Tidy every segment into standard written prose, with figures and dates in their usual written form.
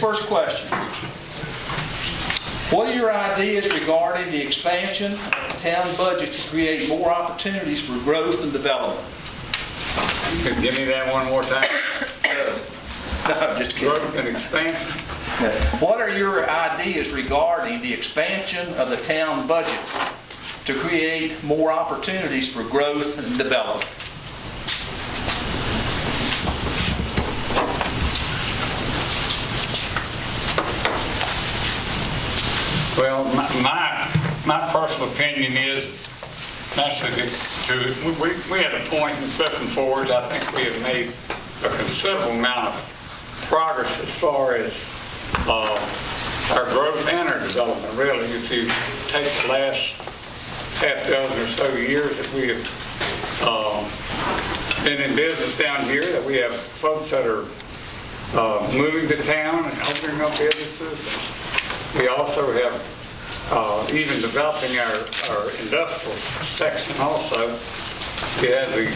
first question. What are your ideas regarding the expansion of the town budget to create more opportunities for growth and development? Give me that one more time. No, I'm just kidding. Growth and expansion. What are your ideas regarding the expansion of the town budget to create more opportunities for growth and development? Well, my personal opinion is, naturally, we had a point in Clifton Forge. I think we have made a considerable amount of progress as far as our growth and our development. Really, if you take the last half dozen or so years that we have been in business down here, that we have folks that are moving to town and opening up businesses. We also have even developing our industrial section also. We have the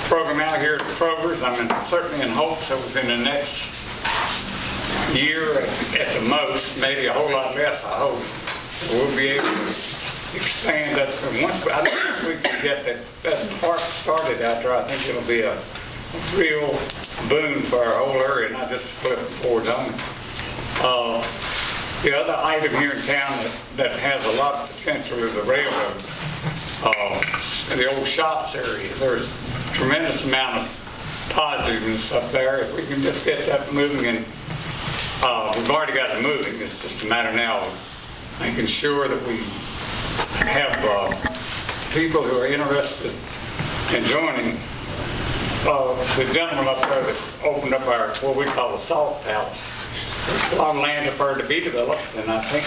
program out here at the Kroger's. I'm certainly in hopes that within the next year at the most, maybe a whole lot less, I hope, we'll be able to expand that. Once we can get that park started out there, I think it'll be a real boon for our whole area, not just Clifton Forge only. The other item here in town that has a lot of potential is the railroad. The old shops area, there's a tremendous amount of positiveness up there. If we can just get that moving, and we've already got it moving, it's just a matter now of making sure that we have people who are interested in joining. The gentleman up there that's opened up our, what we call the Salt Palace. There's a lot of land up there to be developed, and I think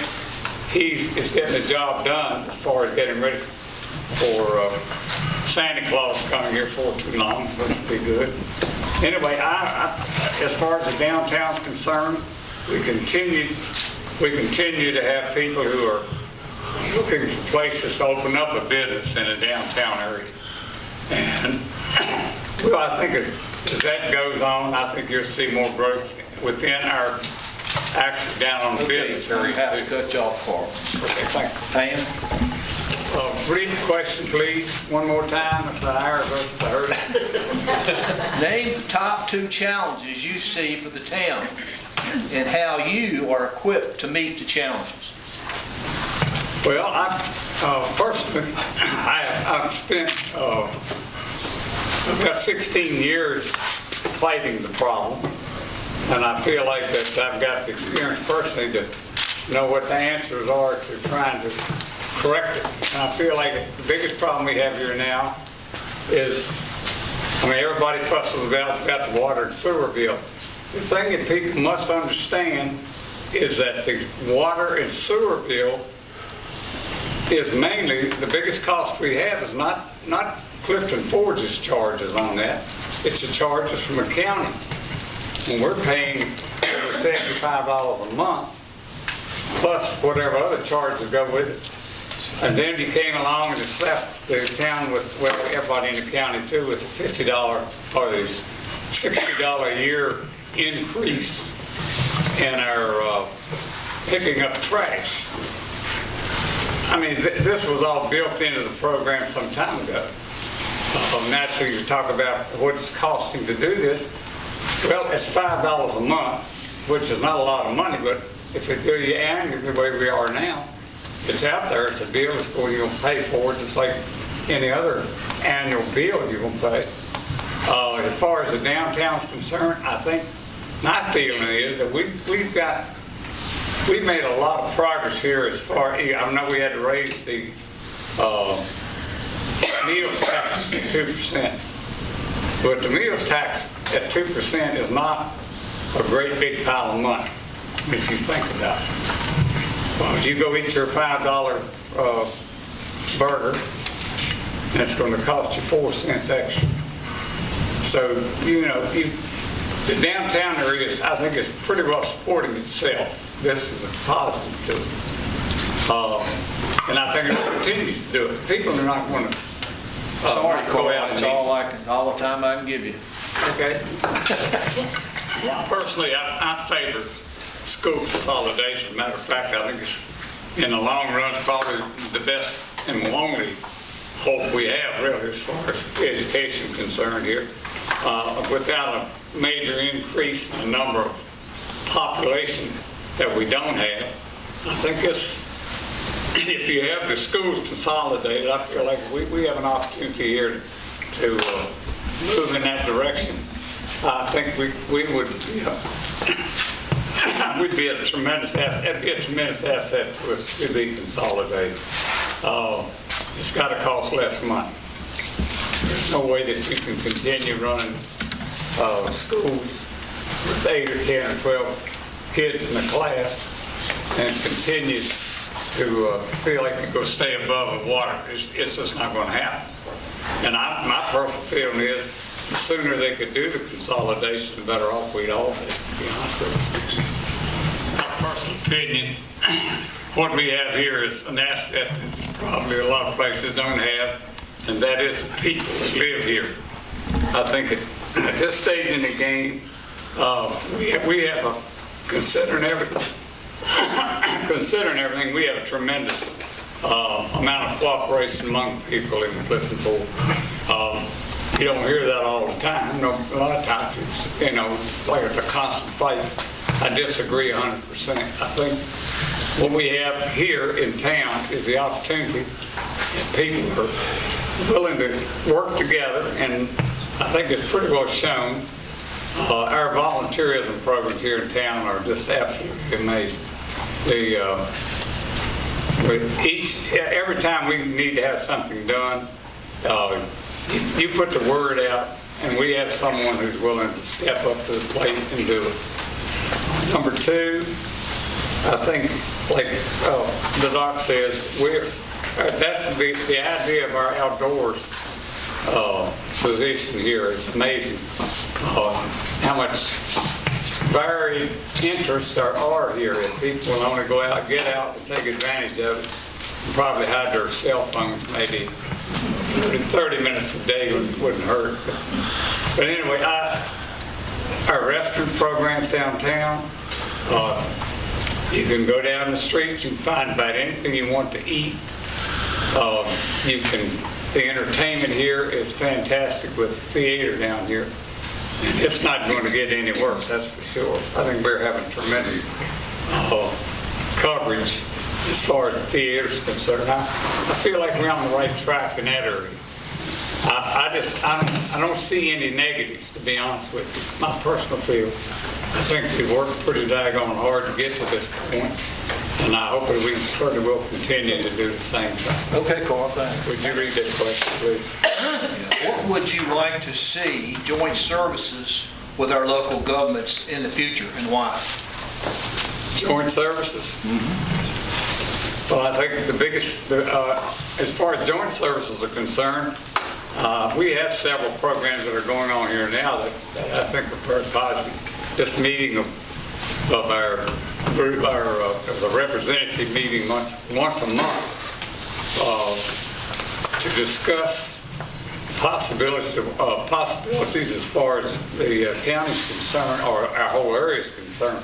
he's getting the job done as far as getting ready for Santa Claus coming here for too long, which will be good. Anyway, as far as the downtown's concerned, we continue to have people who are looking for places to open up a business in a downtown area. And well, I think as that goes on, I think you'll see more growth within our actually down on the business area. I have to cut you off, Carl. Okay, thank you. Pam? Read the question, please, one more time. That's about an hour ago since I heard it. Name the top 2 challenges you see for the town and how you are equipped to meet the challenges. Well, personally, I've spent about 16 years fighting the problem, and I feel like that I've got the experience personally to know what the answers are to trying to correct it. And I feel like the biggest problem we have here now is, everybody fusses about the water and sewer bill. The thing that people must understand is that the water and sewer bill is mainly, the biggest cost we have is not Clifton Forge's charges on that. It's the charges from the county. And we're paying over $75 a month, plus whatever other charges go with it. And then you came along and slapped the town with, well, everybody in the county too, with a $50 or this $60 a year increase in our picking up trash. This was all built into the program some time ago. Naturally, you talk about what it's costing to do this. Well, it's $5 a month, which is not a lot of money, but if you do your annual the way we are now, it's out there, it's a bill, it's going, you're going to pay for it, just like any other annual bill you're going to pay. As far as the downtown's concerned, I think my feeling is that we've made a lot of progress here as far, I know we had to raise the meals tax to 2%, but the meals tax at 2% is not a great big pile of money, if you think about it. Well, if you go eat your $5 burger, that's going to cost you 4 cents extra. So, the downtown area, I think, is pretty well supporting itself. This is a positive to it. And I think it will continue to do it. People are not going to Sorry, go Carl, out and it's all the time I can give you. Okay. Personally, I favor school consolidation. Matter of fact, I think it's, in the long run, it's probably the best and only hope we have, really, as far as education is concerned here. Without a major increase in the number of population that we don't have, I think if you have the schools consolidated, I feel like we have an opportunity here to move in that direction. I think we would we'd be a tremendous asset. It'd be a tremendous asset to us to be consolidated. It's got to cost less money. There's no way that you can continue running schools with 8 or 10 or 12 kids in the class and continue to feel like you're going to stay above the water. It's just not going to happen. And my personal feeling is the sooner they could do the consolidation, the better off we'd all be, to be honest with you. My personal opinion, what we have here is an asset that probably a lot of places don't have, and that is the people that live here. I think at this stage in the game, we have a, considering everything, we have a tremendous amount of cooperation among people in Clifton Forge. You don't hear that all the time. A lot of times, it's like it's a constant fight. I disagree 100%. I think what we have here in town is the opportunity, and people are willing to work together, and I think it's pretty well shown. Our volunteerism programs here in town are just absolutely amazing. Every time we need to have something done, you put the word out, and we have someone who's willing to step up to the plate and do it. Number two, I think, like the doc says, that's the idea of our outdoors position here is amazing. How much varied interests there are here. If people will only go out, get out, and take advantage of it, and probably hide their cell phones maybe 30 minutes a day wouldn't hurt. But anyway, our restaurant programs downtown, you can go down the street, you can find about anything you want to eat. The entertainment here is fantastic with theater down here. And it's not going to get any worse, that's for sure. I think we're having tremendous coverage as far as the theater is concerned. I feel like we're on the right track in that area. I don't see any negatives, to be honest with you. My personal feel. I think we've worked pretty daggone hard to get to this point, and I hope that we certainly will continue to do the same thing. Okay, Carl, thanks. Would you read that question, please? What would you like to see joint services with our local governments in the future, and why? Joint services? Mm-hmm. Well, I think the biggest, as far as joint services are concerned, we have several programs that are going on here now that I think are very positive. This meeting of our group, the representative meeting once a month to discuss possibilities as far as the county's concerned, or our whole area is concerned.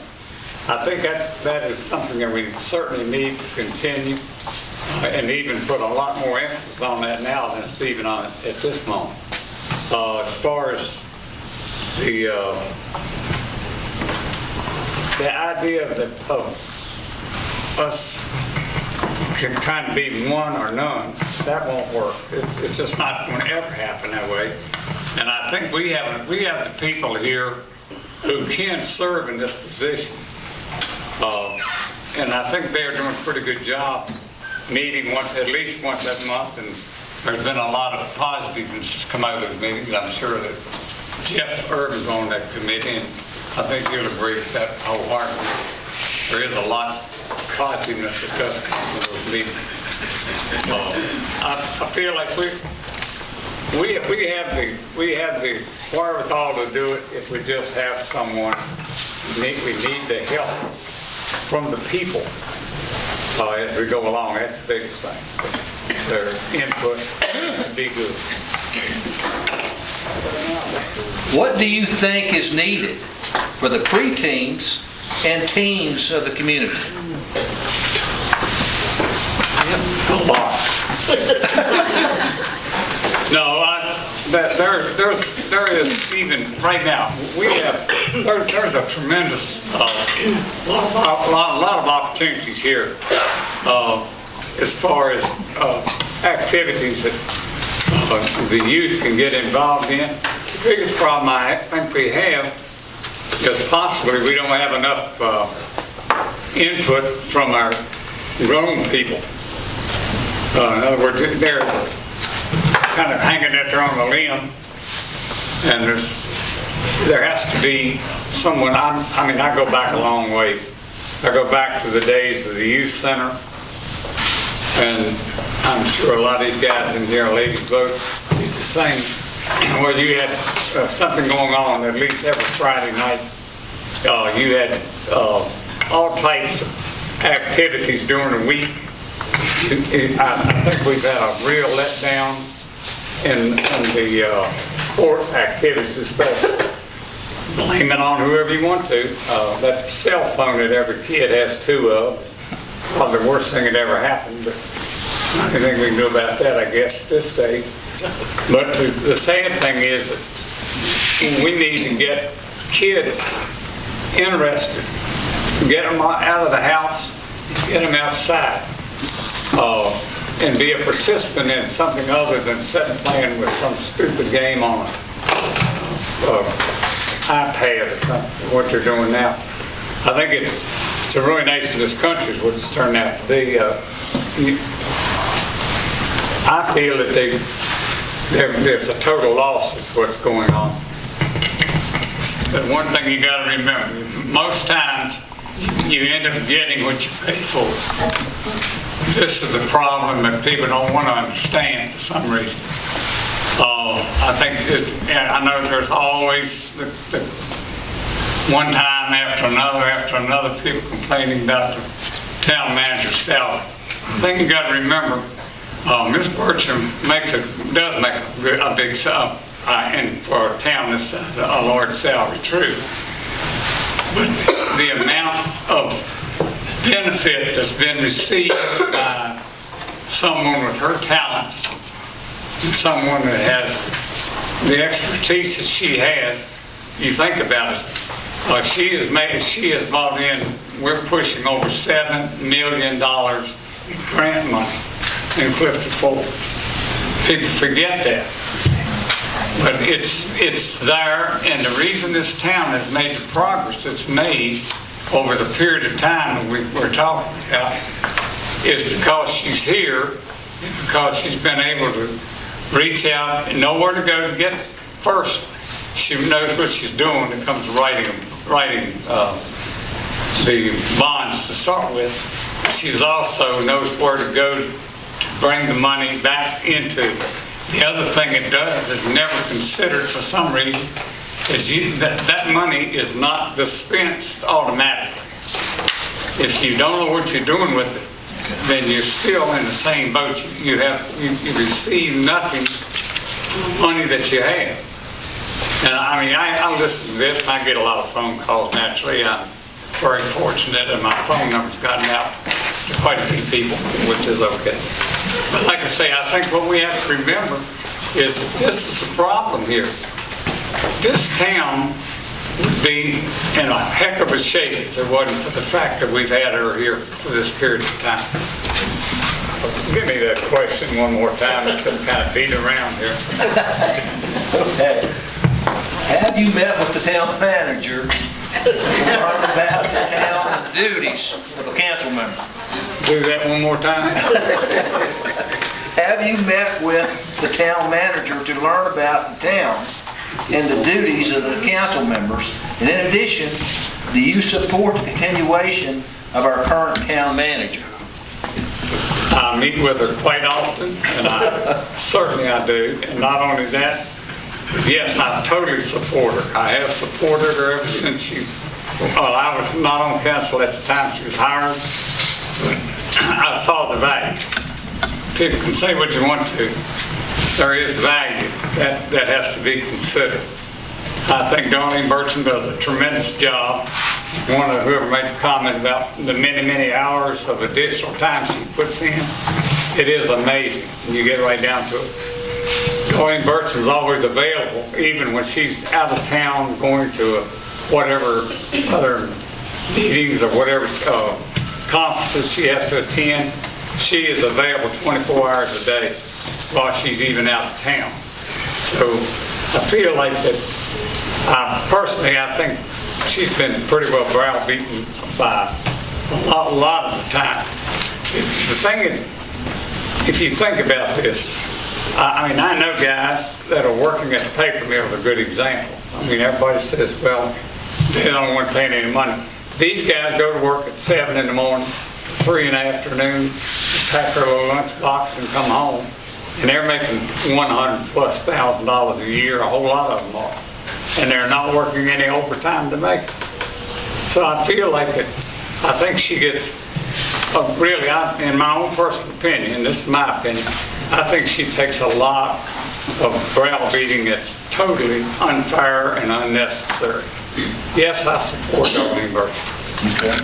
I think that is something that we certainly need to continue and even put a lot more emphasis on that now than it's even on at this moment. As far as the idea of us can kind of be one or none, that won't work. It's just not going to ever happen that way. And I think we have the people here who can serve in this position. And I think they're doing a pretty good job meeting at least once a month, and there's been a lot of positiveness come out of those meetings. I'm sure that Jeff Irvin's on that committee, and I think you'll agree with that wholeheartedly. There is a lot of positiveness that does come from those meetings. I feel like we have the wherewithal to do it if we just have someone. We need the help from the people as we go along. That's the biggest thing. Their input would be good. What do you think is needed for the preteens and teens of the community? A lot. No, there is even right now. There's a tremendous lot of opportunities here as far as activities that the youth can get involved in. The biggest problem I think we have is possibly we don't have enough input from our grown people. In other words, they're kind of hanging it there on the limb, and there has to be someone. I go back a long ways. I go back to the days of the youth center, and I'm sure a lot of these guys in here, ladies both, did the same. Where you had something going on at least every Friday night. You had all types of activities during the week. I think we've had a real letdown in the sport activities, especially. Blame it on whoever you want to. That cell phone that every kid has two of is probably the worst thing that ever happened, but anything we can do about that, I guess, at this stage. But the sad thing is that we need to get kids interested, get them out of the house, get them outside, and be a participant in something other than sitting playing with some stupid game on an iPad or something, what they're doing now. I think it's a ruination of this country is what it's turned out to be. I feel that there's a total loss is what's going on. But one thing you got to remember, most times you end up getting what you pay for. This is a problem that people don't want to understand for some reason. I think I know there's always the one time after another people complaining about the town manager's salary. The thing you got to remember, Ms. Bertram does make a big salary, and for a town that's a large salary, true. But the amount of benefit that's been received by someone with her talents, and someone that has the expertise that she has, you think about it. She has brought in, we're pushing over $7 million in grant money in Clifton Forge. People forget that. But it's there, and the reason this town has made the progress it's made over the period of time that we're talking about is because she's here, and because she's been able to reach out and know where to go to get first. She knows what she's doing when it comes to writing the bonds to start with. She also knows where to go to bring the money back into it. The other thing it does is never considered for some reason is that money is not dispensed automatically. If you don't know what you're doing with it, then you're still in the same boat. You receive nothing from the money that you have. And I mean, I listen to this and I get a lot of phone calls naturally. I'm very fortunate that my phone number's gotten out to quite a few people, which is okay. But like I say, I think what we have to remember is that this is the problem here. This town would be in a heck of a shape if it wasn't for the fact that we've had her here for this period of time. Give me that question one more time. It's been kind of beat around here. Okay. Have you met with the town manager to learn about the town and the duties of a council member? Do that one more time. Have you met with the town manager to learn about the town and the duties of the council members? And in addition, do you support the continuation of our current town manager? I meet with her quite often, and certainly I do. And not only that, but yes, I totally support her. I have supported her ever since I was not on council at the time she was hired. But I saw the value. People can say what you want to. There is value that has to be considered. I think Darlene Bertram does a tremendous job. whoever made the comment about the many, many hours of additional time she puts in, it is amazing. You get right down to it. Colleen Burton's always available, even when she's out of town going to whatever other meetings or whatever conferences she has to attend. She is available 24 hours a day while she's even out of town. So I feel like that, personally, I think she's been pretty well browbeaten by a lot of the time. The thing is, if you think about this, I mean, I know guys that are working at the paper mill is a good example. I mean, everybody says, well, they don't want to pay any money. These guys go to work at 7 in the morning, 3 in the afternoon, pack their little lunch box and come home, and they're making $100,000+ a year, a whole lot of them are. And they're not working any overtime to make it. So I feel like I think she gets, really, in my own personal opinion, this is my opinion, I think she takes a lot of browbeating that's totally unfair and unnecessary. Yes, I support Colleen Burton. Okay.